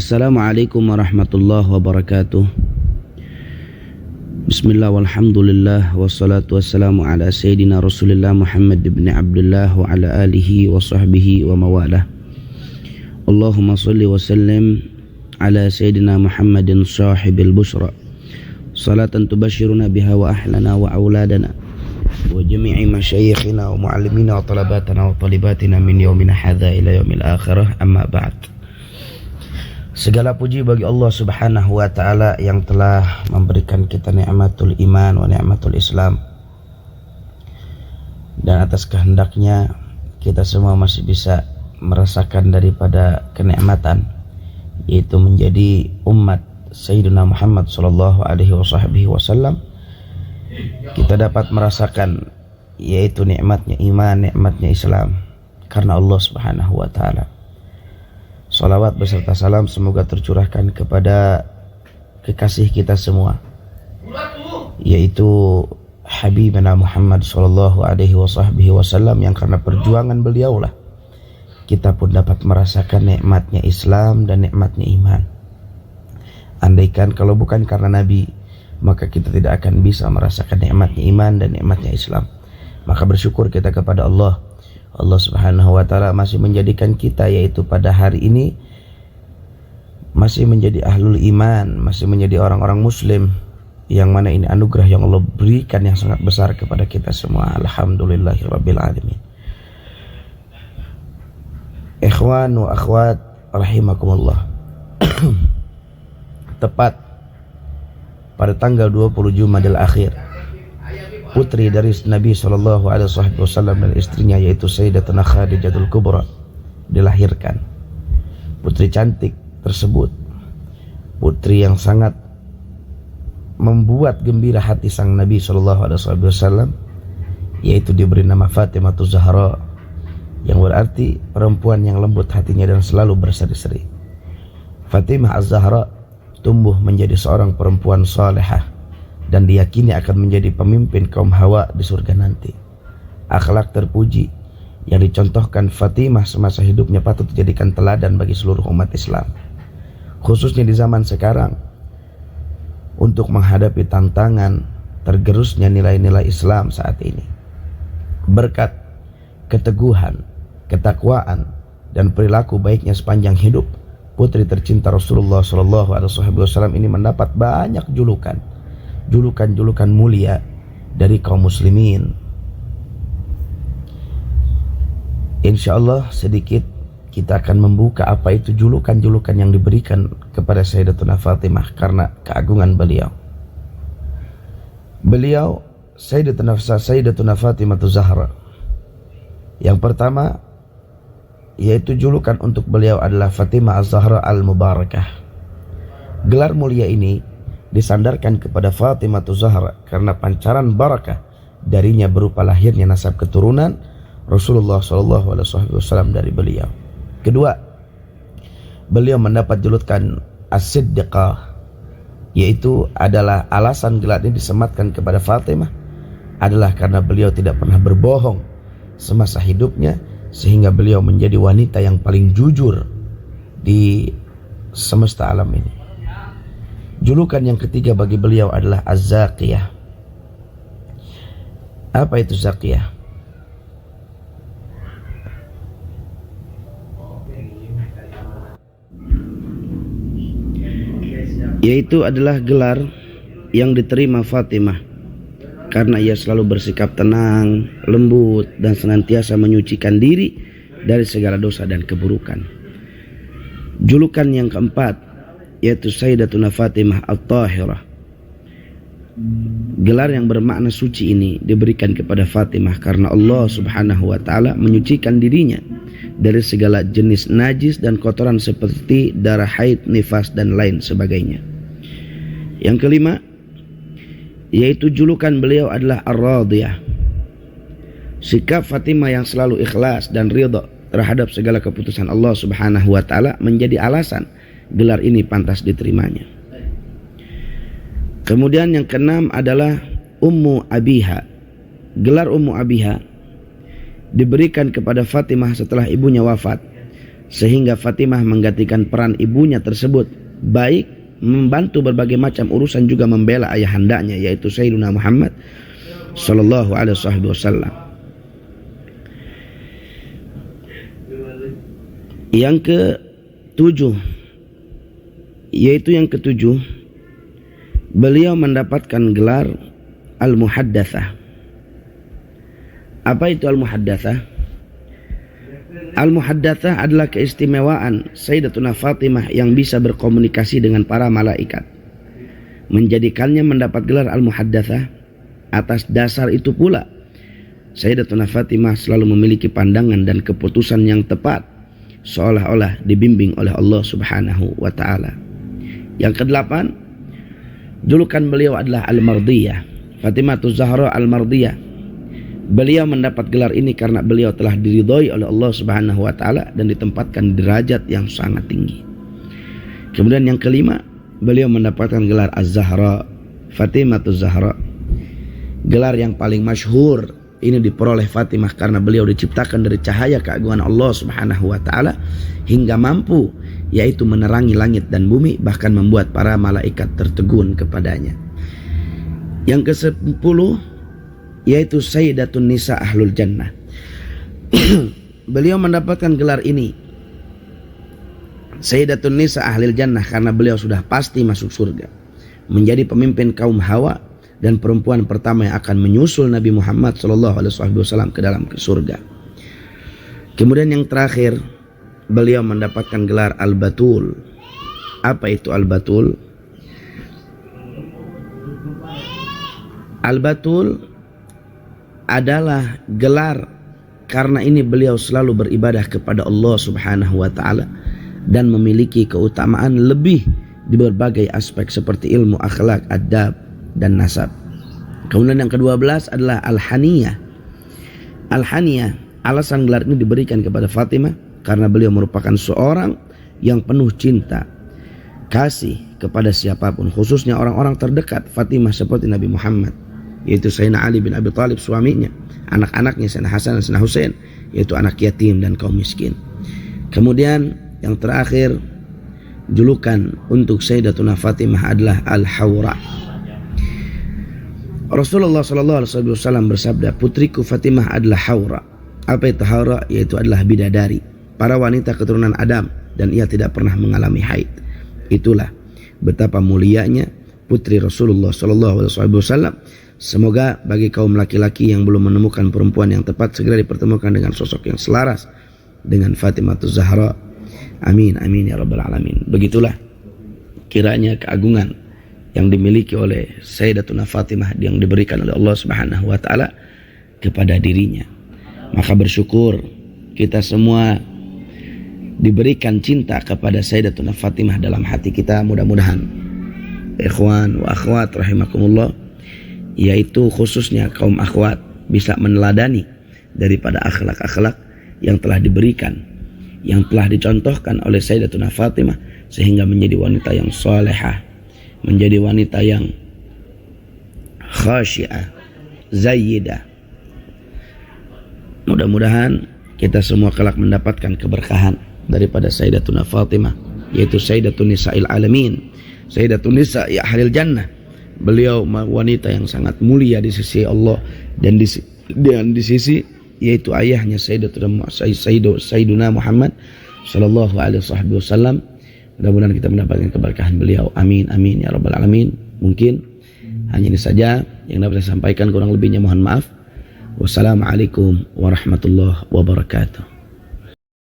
Assalamualaikum warahmatullahi wabarakatuh. Bismillah walhamdulillah wassalatu wassalamu ala sayyidina Rasulillah Muhammad ibn Abdullah wa ala alihi wa sahbihi wa mawalah. Allahumma salli wa sallim ala sayyidina Muhammadin sahibil busra, salatan tubashiruna biha wa ahlana wa auladana wa jami'i masyayikhina wa muallimina wa talabatana wa talibatina min yaumina hadha ila yaumil akhirah, amma ba'd. Segala puji bagi Allah Subhanahu wa taala yang telah memberikan kita nikmatul iman wa nikmatul Islam. Dan atas kehendaknya kita semua masih bisa merasakan daripada kenikmatan, yaitu menjadi umat Sayyidina Muhammad sallallahu alaihi wasallam. Kita dapat merasakan yaitu nikmatnya iman, nikmatnya Islam karena Allah Subhanahu wa taala. Salawat beserta salam semoga tercurahkan kepada kekasih kita semua, yaitu Habibina Muhammad sallallahu alaihi wasallam, yang karena perjuangan beliaulah kita pun dapat merasakan nikmatnya Islam dan nikmatnya iman. Andaikan kalau bukan karena Nabi, maka kita tidak akan bisa merasakan nikmatnya iman dan nikmatnya Islam. Maka bersyukur kita kepada Allah. Allah Subhanahu wa taala masih menjadikan kita, yaitu pada hari ini masih menjadi ahlul iman, masih menjadi orang-orang muslim, yang mana ini anugerah yang Allah berikan yang sangat besar kepada kita semua. Alhamdulillahirabbil alamin. Ikhwan wa akhwat rahimakumullah. Tepat pada tanggal 20 Jumadil Akhir, putri dari Nabi SAW dan istrinya, yaitu Sayyidatuna Khadijatul Kubra, dilahirkan. Putri cantik tersebut, putri yang sangat membuat gembira hati sang Nabi SAW, yaitu diberi nama Fatimah Zahra, yang berarti perempuan yang lembut hatinya dan selalu berseri-seri. Fatimah Az-Zahra tumbuh menjadi seorang perempuan salehah dan diyakini akan menjadi pemimpin kaum Hawa di surga nanti. Akhlak terpuji yang dicontohkan Fatimah semasa hidupnya patut dijadikan teladan bagi seluruh umat Islam, khususnya di zaman sekarang, untuk menghadapi tantangan tergerusnya nilai-nilai Islam saat ini. Berkat keteguhan, ketakwaan, dan perilaku baiknya sepanjang hidup, putri tercinta Rasulullah SAW ini mendapat banyak julukan mulia dari kaum muslimin. Insyaallah sedikit kita akan membuka apa itu julukan-julukan yang diberikan kepada Sayyidatuna Fatimah karena keagungan beliau. Beliau Sayyidatuna Fatimah Zahra. Yang pertama, yaitu julukan untuk beliau adalah Fatimah Az-Zahra Al-Mubarakah. Gelar mulia ini disandarkan kepada Fatimah Zahra karena pancaran barakah darinya berupa lahirnya nasab keturunan Rasulullah SAW dari beliau. Kedua, beliau mendapat julukan As-Siddiqah, yaitu adalah alasan gelar ini disematkan kepada Fatimah adalah karena beliau tidak pernah berbohong semasa hidupnya, sehingga beliau menjadi wanita yang paling jujur di semesta alam ini. Julukan yang ketiga bagi beliau adalah Az-Zaqiyah. Apa itu Zaqiyah? Yaitu adalah gelar yang diterima Fatimah karena ia selalu bersikap tenang, lembut, dan senantiasa menyucikan diri dari segala dosa dan keburukan. Julukan yang keempat yaitu Sayyidatuna Fatimah At-Tahirah. Gelar yang bermakna suci ini diberikan kepada Fatimah karena Allah Subhanahu wa taala menyucikan dirinya dari segala jenis najis dan kotoran seperti darah haid, nifas, dan lain sebagainya. Yang kelima, yaitu julukan beliau adalah Ar-Radiyah. Sikap Fatimah yang selalu ikhlas dan ridha terhadap segala keputusan Allah Subhanahu wa taala menjadi alasan gelar ini pantas diterimanya. Kemudian yang keenam adalah Ummu Abiha. Gelar Ummu Abiha diberikan kepada Fatimah setelah ibunya wafat sehingga Fatimah menggantikan peran ibunya tersebut, baik membantu berbagai macam urusan juga membela ayahandanya yaitu Sayyidina Muhammad sallallahu alaihi wasallam. Yang ketujuh, beliau mendapatkan gelar Al-Muhaddatsah. Apa itu Al-Muhaddatsah? Al-Muhaddatsah adalah keistimewaan Sayyidatuna Fatimah yang bisa berkomunikasi dengan para malaikat. Menjadikannya mendapat gelar Al-Muhaddatsah, atas dasar itu pula Sayyidatuna Fatimah selalu memiliki pandangan dan keputusan yang tepat, seolah-olah dibimbing oleh Allah Subhanahu wa ta'ala. Yang kedelapan, julukan beliau adalah Al-Mardiyah, Fatimatuz Zahra Al-Mardiyah. Beliau mendapat gelar ini karena beliau telah diridhoi oleh Allah Subhanahu wa ta'ala dan ditempatkan derajat yang sangat tinggi. Kemudian yang kelima, beliau mendapatkan gelar Az-Zahra, Fatimatuz Zahra. Gelar yang paling masyhur ini diperoleh Fatimah karena beliau diciptakan dari cahaya keagungan Allah Subhanahu wa ta'ala hingga mampu yaitu menerangi langit dan bumi, bahkan membuat para malaikat tertegun kepadanya. Yang ke-10 yaitu Sayyidatun Nisa Ahlul Jannah. Beliau mendapatkan gelar ini Sayyidatun Nisa Ahlul Jannah karena beliau sudah pasti masuk surga, menjadi pemimpin kaum Hawa dan perempuan pertama yang akan menyusul Nabi Muhammad SAW ke dalam surga. Kemudian yang terakhir, beliau mendapatkan gelar Al-Batul. Apa itu Al-Batul? Al-Batul adalah gelar karena ini beliau selalu beribadah kepada Allah Subhanahu wa ta'ala dan memiliki keutamaan lebih di berbagai aspek seperti ilmu akhlak, adab, dan nasab. Kemudian yang ke-12 adalah Al-Haniyah. Al-Haniyah, alasan gelar ini diberikan kepada Fatimah karena beliau merupakan seorang yang penuh cinta, kasih kepada siapapun, khususnya orang-orang terdekat Fatimah seperti Nabi Muhammad, yaitu Sayyidina Ali bin Abi Thalib suaminya, anak-anaknya Sayyidina Hasan dan Sayyidina Husain, yaitu anak yatim dan kaum miskin. Kemudian yang terakhir, julukan untuk Sayyidatuna Fatimah adalah Al-Hawra. Rasulullah SAW bersabda, putriku Fatimah adalah Hawra. Apa itu Hawra? Yaitu adalah bidadari, para wanita keturunan Adam, dan ia tidak pernah mengalami haid. Itulah betapa mulianya putri Rasulullah SAW. Semoga bagi kaum laki-laki yang belum menemukan perempuan yang tepat, segera dipertemukan dengan sosok yang selaras dengan Fatimatuz Zahra. Amin, amin ya rabbal alamin. Begitulah kiranya keagungan yang dimiliki oleh Sayyidatuna Fatimah yang diberikan oleh Allah Subhanahu wa ta'ala kepada dirinya. Maka bersyukur kita semua diberikan cinta kepada Sayyidatuna Fatimah dalam hati kita. Mudah-mudahan ikhwan wa akhwat rahimakumullah, yaitu khususnya kaum akhwat, bisa meneladani daripada akhlak-akhlak yang telah diberikan, yang telah dicontohkan oleh Sayyidatuna Fatimah, sehingga menjadi wanita yang salehah, menjadi wanita yang khasyiah, zayyidah. Mudah-mudahan kita semua kelak mendapatkan keberkahan daripada Sayyidatuna Fatimah, yaitu Sayyidatun Nisa'il Alamin, Sayyidatun Nisa' Ahlil Jannah. Beliau wanita yang sangat mulia di sisi Allah dan di sisi yaitu ayahnya Sayyiduna Muhammad sallallahu alaihi wasallam. Mudah-mudahan kita mendapatkan keberkahan beliau. Amin, amin ya rabbal alamin. Mungkin hanya ini saja yang dapat saya sampaikan, kurang lebihnya mohon maaf. Wassalamualaikum warahmatullahi wabarakatuh.